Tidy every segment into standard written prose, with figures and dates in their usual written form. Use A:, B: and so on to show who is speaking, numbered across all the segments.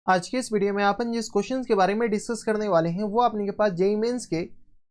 A: आज के इस वीडियो में अपन जिस क्वेश्चन के बारे में डिस्कस करने वाले हैं वो अपने के पास जेईई मेंस के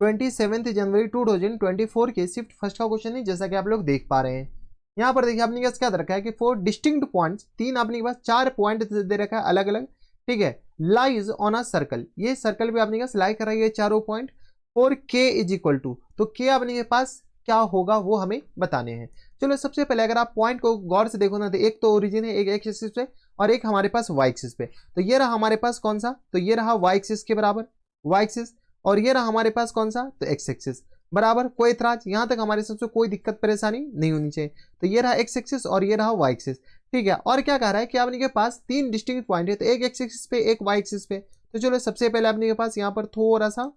A: 27 जनवरी 2024 के शिफ्ट फर्स्ट का क्वेश्चन है, जैसा कि आप लोग देख पा रहे हैं। यहाँ पर देखिए आपने के पास क्या दे रखा है कि 4 डिस्टिंक्ट पॉइंट्स, तीन अपने के पास 4 पॉइंट दे रखा है अलग अलग, ठीक है। लाइज ऑन अ सर्कल, ये सर्कल भी अपने के पास लाई कर रही है चारों पॉइंट। फॉर के इज इक्वल टू, तो के अपने के पास क्या होगा वो हमें बताने हैं। चलो सबसे पहले अगर आप पॉइंट को गौर से देखो ना, तो एक तो ओरिजिन है, एक एक्स एक्सिस पे और एक हमारे पास वाई एक्सिस पे। तो ये रहा हमारे पास कौन सा, तो ये रहा वाई एक्सिस के बराबर वाई एक्सिस, और ये रहा हमारे पास कौन सा, तो एक्स एक्सिस बराबर। कोई इतराज यहाँ तक हमारे सबसे कोई दिक्कत परेशानी नहीं होनी चाहिए। तो ये रहा एक्स एक्सिस और ये रहा वाई एक्सिस, ठीक है। और क्या कह रहा है कि आपने के पास तीन डिस्टिंक्ट पॉइंट है, तो एक एक्स एक्सिस पे एक वाई एक्सिस पे। तो चलो सबसे पहले आपने के पास यहाँ पर थोड़ा सा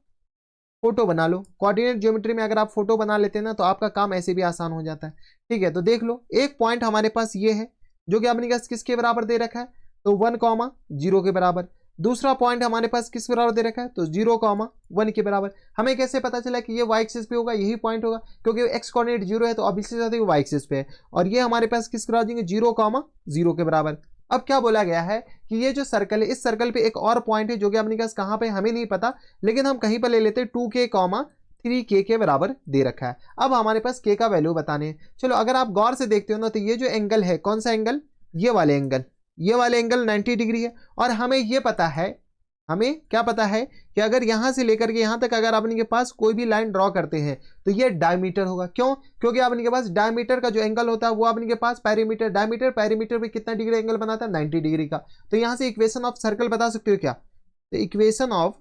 A: फोटो बना लो। कोऑर्डिनेट ज्योमेट्री में अगर आप फोटो बना लेते हैं ना, तो आपका काम ऐसे भी आसान हो जाता है, ठीक है। तो देख लो, एक पॉइंट हमारे पास ये है जो कि आपने किसके बराबर दे रखा है, तो 1,0 के बराबर। दूसरा पॉइंट हमारे पास किस बराबर दे रखा है, तो 0,1 के बराबर। हमें कैसे पता चला कि ये वाई एक्सिस पे होगा, यही पॉइंट होगा, क्योंकि एक्स कोऑर्डिनेट 0 है तो ऑब्वियसली वाई एक्सिस पे है। और ये हमारे पास किस बराबर देंगे, 0,0 के बराबर। अब क्या बोला गया है कि ये जो सर्कल है, इस सर्कल पे एक और पॉइंट है जो कि अपने पास कहां पे हमें नहीं पता, लेकिन हम कहीं पर ले लेते हैं 2k, 3k के बराबर दे रखा है। अब हमारे पास k का वैल्यू बताने हैं। चलो अगर आप गौर से देखते हो ना, तो ये जो एंगल है, कौन सा एंगल, ये वाले एंगल, ये वाले एंगल 90 डिग्री है। और हमें ये पता है, हमें क्या पता है कि अगर यहां से लेकर के यहां तक अगर अपने के पास कोई भी लाइन ड्रॉ करते हैं तो ये डायमीटर होगा। क्यों, क्योंकि अपने के पास डायमीटर का जो एंगल होता है वो अपने के पास पेरीमीटर, डायमीटर पेरीमीटर पे कितना डिग्री एंगल बनाता है, 90 डिग्री का। तो यहां से इक्वेशन ऑफ सर्कल बता सकते हो क्या, तो equation of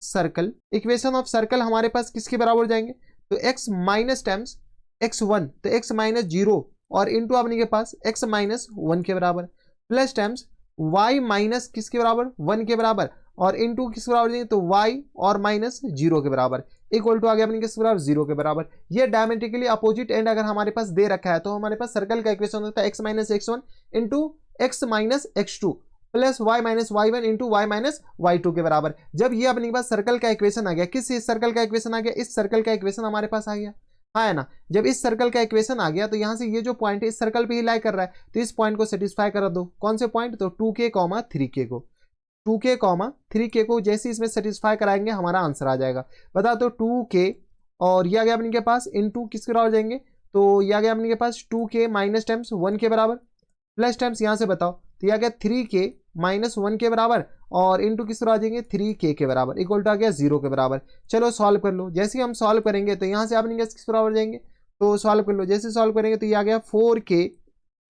A: circle, equation of circle हमारे पास किसके बराबर जाएंगे, तो x माइनस टाइम्स x1, तो x माइनस 0 और इंटू अपने के पास x माइनस 1 के बराबर, प्लस टाइम्स y माइनस किसके बराबर, 1 के बराबर, और इंटू किस बराबर देंगे, तो y और माइनस 0 के बराबर, इक्वल टू आ गया अपने किस बराबर, 0 के बराबर। ये डायमेट्रिकली अपोजिट एंड अगर हमारे पास दे रखा है, तो हमारे पास सर्कल का इक्वेशन होता है x minus x1 into x minus x2 plus y minus y1 into y minus y2 के बराबर। जब ये अपने पास सर्कल का इक्वेशन आ गया, किस सर्कल का इक्वेशन आ गया, इस सर्कल का इक्वेशन हमारे पास आ गया, हाँ है ना। जब इस सर्कल का इक्वेशन आ गया तो यहां से ये जो पॉइंट है इस सर्कल पे ही लाई कर रहा है, तो इस पॉइंट को सेटिस्फाई कर दो। कौन से पॉइंट, तो 2k, 3k को, 2k, 3k को जैसे इसमें सेटिस्फाई कराएंगे हमारा आंसर आ जाएगा। बता दो 2k और ये आ गया अपने के पास इंटू किसके बराबर जाएंगे, तो ये आ गया अपने के पास 2k माइनस टाइम्स 1 के बराबर, प्लस टाइम्स यहां से बताओ, तो ये आ गया 3k माइनस 1 के बराबर और इंटू किस बराबर आ जाएंगे, 3k के बराबर, इक्वल टू आ गया 0 के बराबर। चलो सॉल्व कर लो। जैसे ही हम सॉल्व करेंगे तो यहां से आप किस बराबर जाएंगे, तो सॉल्व कर लो। जैसे सॉल्व करेंगे तो ये आ गया 4k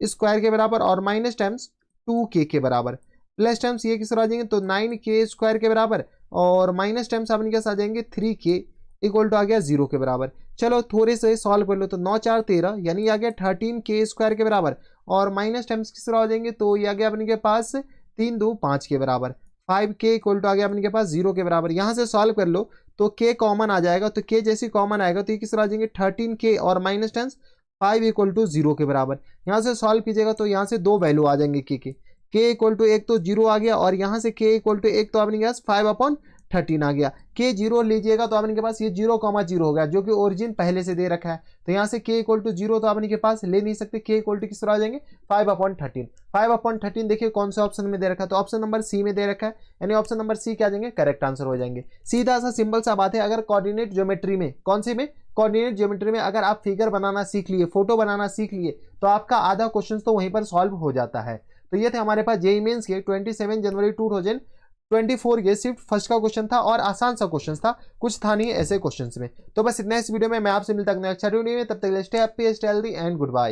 A: स्क्वायर के बराबर और माइनस टाइम्स 2k के बराबर, प्लस टाइम्स ये किस आ जाएंगे, तो 9k स्क्वायर के बराबर और माइनस टाइम्स अपने के साथ जाएंगे 3k, इक्वल टू आ गया 0 के बराबर। चलो थोड़े से सॉल्व कर लो, तो 9 4 13 यानी आ गया 13k स्क्वायर के बराबर और माइनस टाइम्स किस तरह हो जाएंगे, तो ये आ गया अपने के पास 3 2 5 के बराबर, 5k इक्वल टू आ गया अपने के पास 0 के बराबर। यहां से सॉल्व कर लो तो k कॉमन आ जाएगा, तो k जैसे कॉमन आएगा तो ये किस तरह आ जाएंगे 13k और माइनस टाइम्स 5 इक्वल टू 0 के बराबर। यहां से सॉल्व कीजिएगा तो यहां से दो वैल्यू आ जाएंगे k इक्वल टू 1 तो 0 आ गया और यहां से k इक्वल टू 1 तो अपने पास 5/13 आ गया। k 0 लीजिएगा तो अपने के पास ये 0,0 हो गया, जो कि ओरिजिन पहले से दे रखा है। तो यहाँ से k इक्वल टू 0 तो अपने के पास ले नहीं सकते, k इक्वल टू किस तरह आ जाएंगे 5/13। 5/13 देखिए कौन से ऑप्शन में दे रखा है, तो ऑप्शन नंबर सी में दे रखा है, यानी ऑप्शन नंबर सी क्या जाएंगे, करेक्ट आंसर हो जाएंगे। सीधा सा सिंपल सा बात है। अगर कोऑर्डिनेट ज्योमेट्री में, कौन सी में, कोऑर्डिनेट ज्योमेट्री में अगर आप फिगर बनाना सीख लिए, फोटो बनाना सीख लिए, तो आपका आधा क्वेश्चन तो वहीं पर सॉल्व हो जाता है। तो ये थे हमारे पास जेईई मेंस के 27 जनवरी 2024 के सिर्फ फर्स्ट का क्वेश्चन था और आसान सा क्वेश्चन था, कुछ था नहीं ऐसे क्वेश्चंस में। तो बस इतना इस वीडियो में, मैं आपसे मिलता हूं नेक्स्ट वीडियो में, तब तक stay happy, stay healthy and good bye.